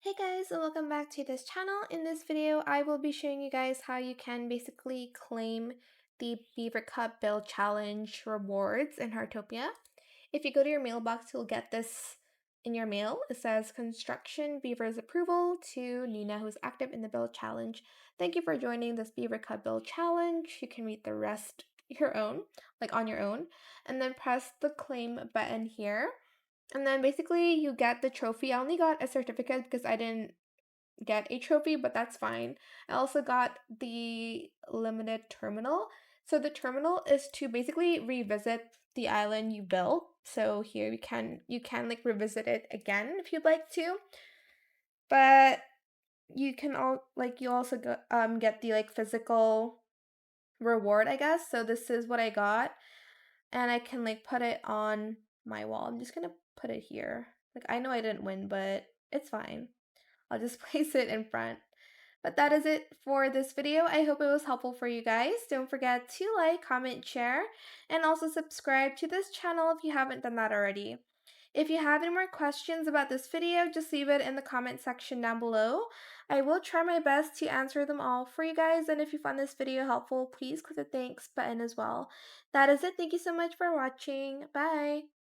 Hey guys, and welcome back to this channel. In this video, I will be showing you guys how you can basically claim the Beaver Build Challenge rewards in Heartopia. If you go to your mailbox, you'll get this in your mail. It says, Construction Beaver's approval to Nina, who's active in the Build Challenge. Thank you for joining this Beaver Build Challenge. You can read the rest your own, like on your own, and then press the claim button here. And then basically you get the trophy. I only got a certificate because I didn't get a trophy, but that's fine. I also got the limited terminal. So the terminal is to basically revisit the island you built. So here you can like revisit it again if you'd like to. But you can you also get the like physical reward, I guess. So this is what I got, and I can like put it on my wall. I'm just gonna put it here. Like I know I didn't win, but it's fine. I'll just place it in front. But that is it for this video. I hope it was helpful for you guys. Don't forget to like, comment, share, and also subscribe to this channel if you haven't done that already. If you have any more questions about this video, just leave it in the comment section down below. I will try my best to answer them all for you guys, and if you found this video helpful, please click the thanks button as well. That is it. Thank you so much for watching. Bye!